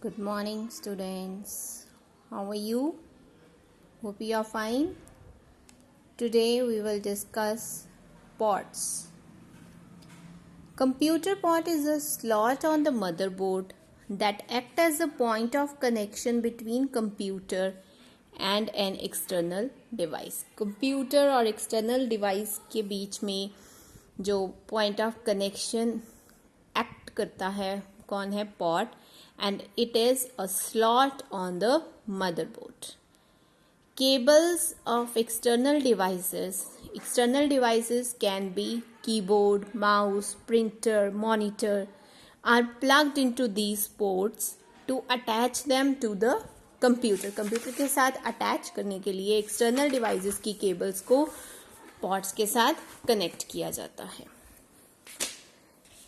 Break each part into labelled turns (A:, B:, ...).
A: Good morning, students. How are you? Hope you are fine. Today we will discuss ports. Computer port is a slot on the motherboard that acts as a point of connection between computer and an external device. Computer और external device के बीच में जो point of connection act करता है कौन है port, and it is a slot on the motherboard. Cables of external devices can be keyboard, mouse, printer, monitor, are plugged into these ports to attach them to the computer. Computer के साथ attach करने के लिए external devices की cables को ports के साथ connect किया जाता है.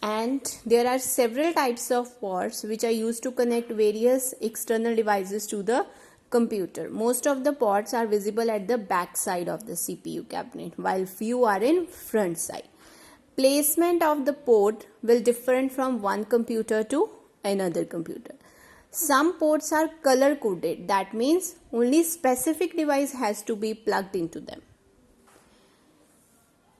A: And there are several types of ports which are used to connect various external devices to the computer. Most of the ports are visible at the back side of the CPU cabinet, while few are in front side. Placement of the port will differ from one computer to another computer. Some ports are color coded. That means only specific device has to be plugged into them.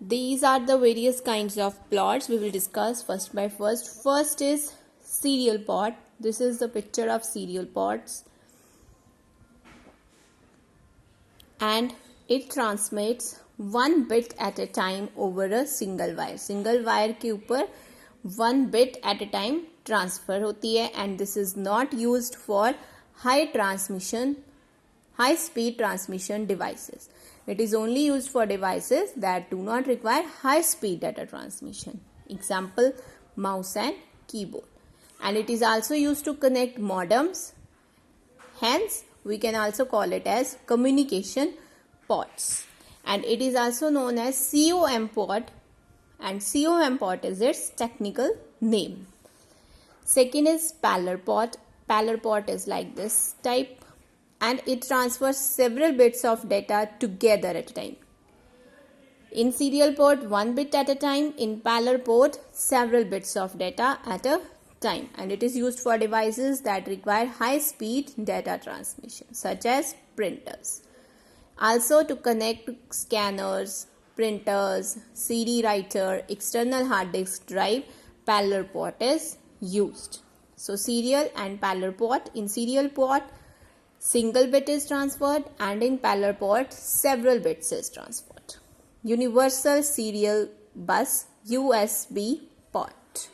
A: These are the various kinds of ports we will discuss first by first. First is serial port. This is the picture of serial ports. And it transmits one bit at a time over a single wire. Single wire के ऊपर one bit at a time transfer होती है, and this is not used for high speed transmission devices. It is only used for devices that do not require high speed data transmission. Example, mouse and keyboard. And it is also used to connect modems. Hence, we can also call it as communication ports. And it is also known as COM port, and COM port is its technical name. Second is parallel port. Parallel port is like this type, and it transfers several bits of data together at a time. In serial port, one bit at a time. In parallel port, several bits of data at a time. And it is used for devices that require high speed data transmission, such as printers. Also to connect scanners, printers, CD writer, external hard disk drive, parallel port is used. So serial and parallel port. In serial port, single bit is transferred, and in parallel port, several bits is transferred. Universal Serial Bus USB port.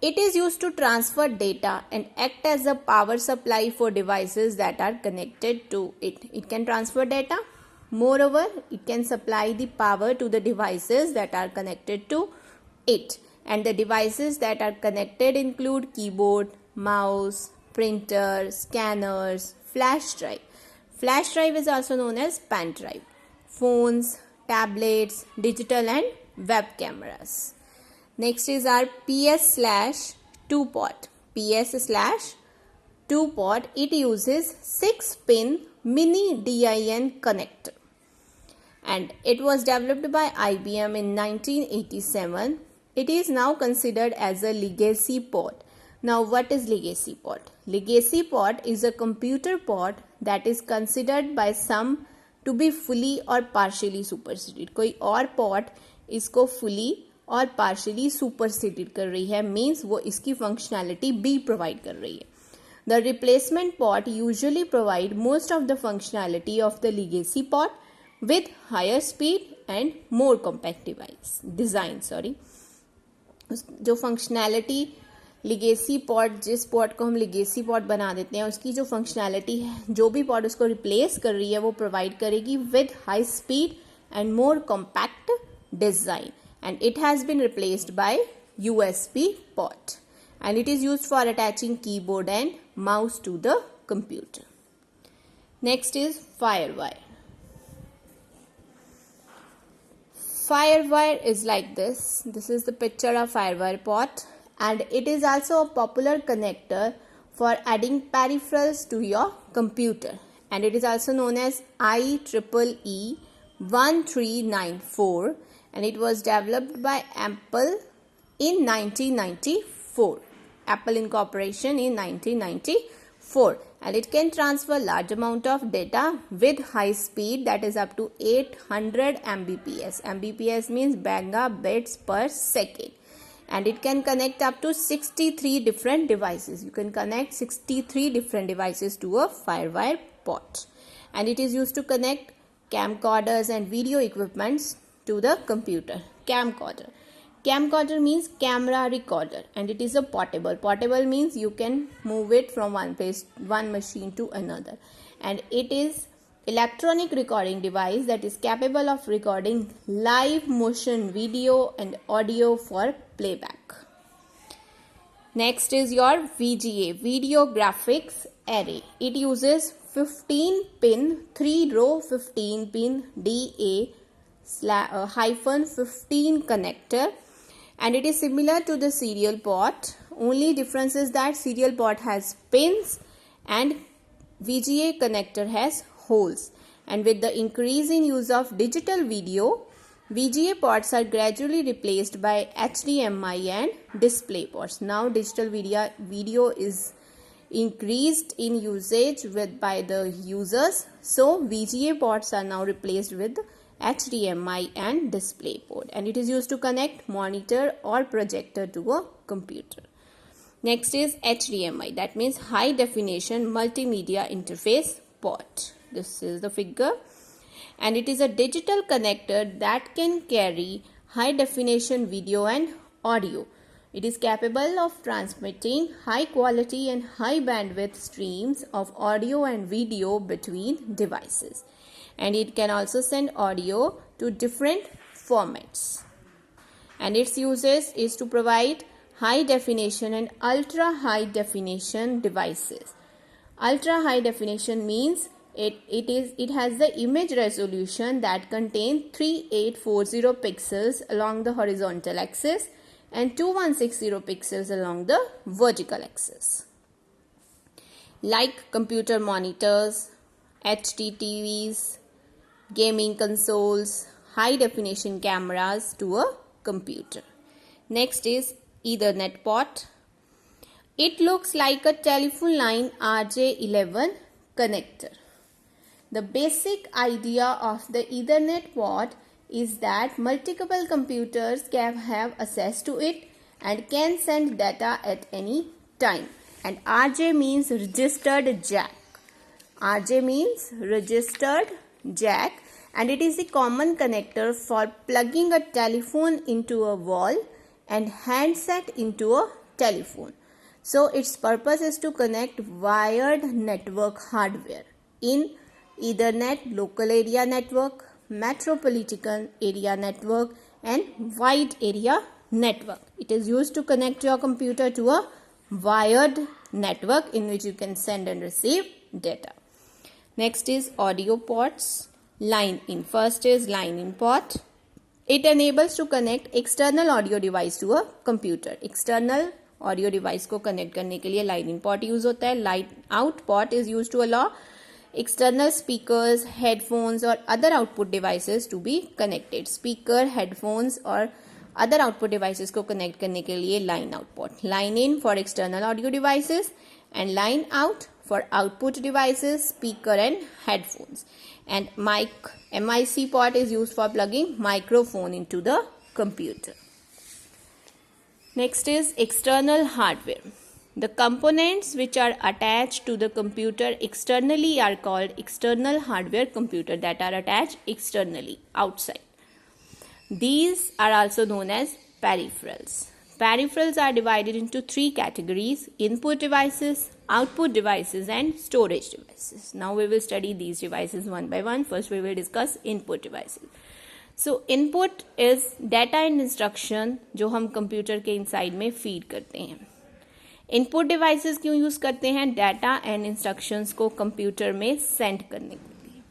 A: It is used to transfer data and act as a power supply for devices that are connected to it. It can transfer data. Moreover, it can supply the power to the devices that are connected to it. And the devices that are connected include keyboard, mouse, printer, scanners, flash drive. Flash drive is also known as pen drive. Phones, tablets, digital and web cameras. Next is our PS/2 port. PS/2 port, it uses 6-pin mini DIN connector. And it was developed by IBM in 1987. It is now considered as a legacy port. Now, what is legacy port? Legacy port is a computer port that is considered by some to be fully or partially superseded. कोई और port इसको fully और partially superseded कर रही है, means वो इसकी functionality भी provide कर रही है. The replacement port usually provide most of the functionality of the legacy port with higher speed and more compact design. जो functionality लिगेसी पॉट, जिस पॉट को हम लिगेसी पॉट बना देते हैं, उसकी जो फंक्शनैलिटी है, जो भी पॉट उसको रिप्लेस कर रही है, वो प्रोवाइड करेगी with high speed and more compact design. And it has been replaced by USB port, and it is used for attaching keyboard and mouse to the computer. Next is firewire. Firewire is like this. This is the picture of firewire port. And it is also a popular connector for adding peripherals to your computer. And it is also known as IEEE 1394. And it was developed by Apple in 1994. Apple Incorporation in 1994, and it can transfer large amount of data with high speed, that is up to 800 Mbps. Mbps means megabits per second, and it can connect up to 63 different devices. You can connect 63 different devices to a FireWire port, and it is used to connect camcorders and video equipments to the computer. Camcorder means camera recorder, and it is a portable. Portable means you can move it from one machine to another, and it is electronic recording device that is capable of recording live motion video and audio for playback. Next is your VGA, Video Graphics Array. It uses 15-pin, 3-row 15-pin DA/15 connector, and it is similar to the serial port. Only difference is that serial port has pins and VGA connector has holes. And with the increase in use of digital video, VGA ports are gradually replaced by HDMI and display ports. Now digital video is increased in usage by the users, so VGA ports are now replaced with HDMI and display port, and it is used to connect monitor or projector to a computer. Next is HDMI, that means high definition multimedia interface port. This is the figure, and it is a digital connector that can carry high definition video and audio. It is capable of transmitting high quality and high bandwidth streams of audio and video between devices, and it can also send audio to different formats. And its uses is to provide high definition and ultra high definition devices. Ultra high definition means it has the image resolution that contains 3840 pixels along the horizontal axis and 2160 pixels along the vertical axis. Like computer monitors, HD TVs, gaming consoles, high definition cameras to a computer. Next is Ethernet port. It looks like a telephone line RJ11 connector. The basic idea of the Ethernet port is that multiple computers can have access to it and can send data at any time. And RJ means registered jack. RJ means registered jack, and it is the common connector for plugging a telephone into a wall and handset into a telephone. So its purpose is to connect wired network hardware in Ethernet local area network, metropolitan area network, and wide area network. It is used to connect your computer to a wired network in which you can send and receive data. Next is audio ports. Line in. First is line in port. It enables to connect external audio device to a computer. External audio device को connect करने के लिए line in port use होता है. Line out port is used to allow external speakers, headphones or other output devices to be connected. Speaker, headphones और other output devices को connect करने के लिए line out port. Line in for external audio devices and line out for output devices, speaker and headphones. And MIC port is used for plugging microphone into the computer. Next is external hardware. The components which are attached to the computer externally are called external hardware computer, that are attached externally outside. These are also known as peripherals. Peripherals are divided into three categories: input devices, output devices and storage devices. Now we will study these devices one by one. First we will discuss input devices. So input is data and instruction जो हम computer के inside में feed करते हैं. Input devices क्यों use करते हैं? Data and instructions को कंप्यूटर में सेंड करने के लिए.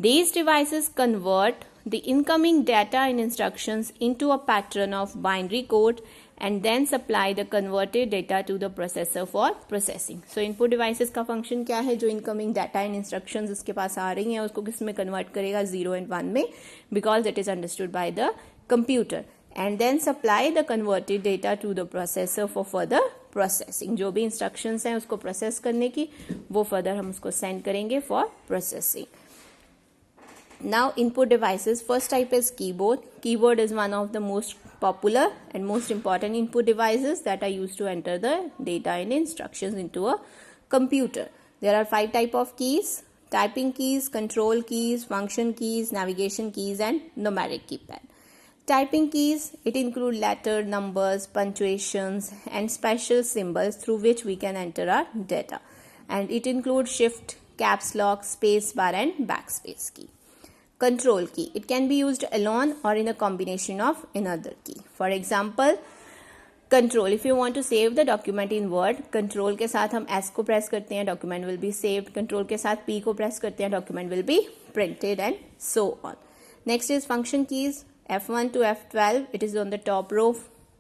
A: These devices convert the incoming data and instructions into a pattern of binary code and then supply the converted data to the processor for processing. So input devices का function क्या है? जो incoming data and instructions उसके पास आ रही हैं उसको किस में convert करेगा? 0 and 1 में, because it is understood by the computer, and then supply the converted data to the processor for further processing. जो भी इंस्ट्रक्शंस हैं उसको प्रोसेस करने की, वो फर्दर हम उसको सेंड करेंगे for processing. Now input devices. First type is keyboard. Keyboard is one of the most popular and most important input devices that are used to enter the data and instructions into a computer. There are 5 type of keys: typing keys, control keys, function keys, navigation keys, and numeric keypad. Typing keys, it include letter, numbers, punctuations, and special symbols through which we can enter our data. And it includes shift, caps lock, space bar, and backspace key. Control key, it can be used alone or in a combination of another key. For example, control, if you want to save the document in Word, control के साथ हम S को press करते हैं, document will be saved. Control के साथ P को press करते हैं, document will be printed, and so on. Next is function keys. F1 to F12, it is on the top row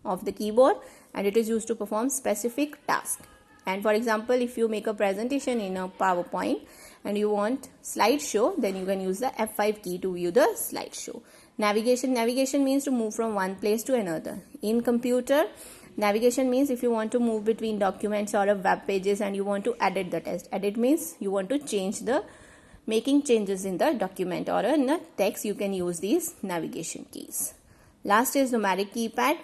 A: of the keyboard and it is used to perform specific tasks. And for example, if you make a presentation in a PowerPoint and you want slideshow, then you can use the F5 key to view the slideshow. Navigation means to move from one place to another. In computer, navigation means if you want to move between documents or web pages and you want to edit the text. Edit means you want to making changes in the document or in the text, you can use these navigation keys. Last is numeric keypad.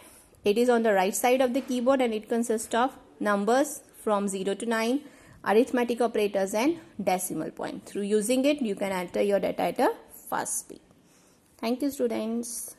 A: It is on the right side of the keyboard and it consists of numbers from 0 to 9, arithmetic operators, and decimal point. Through using it, you can enter your data at a fast speed. Thank you, students.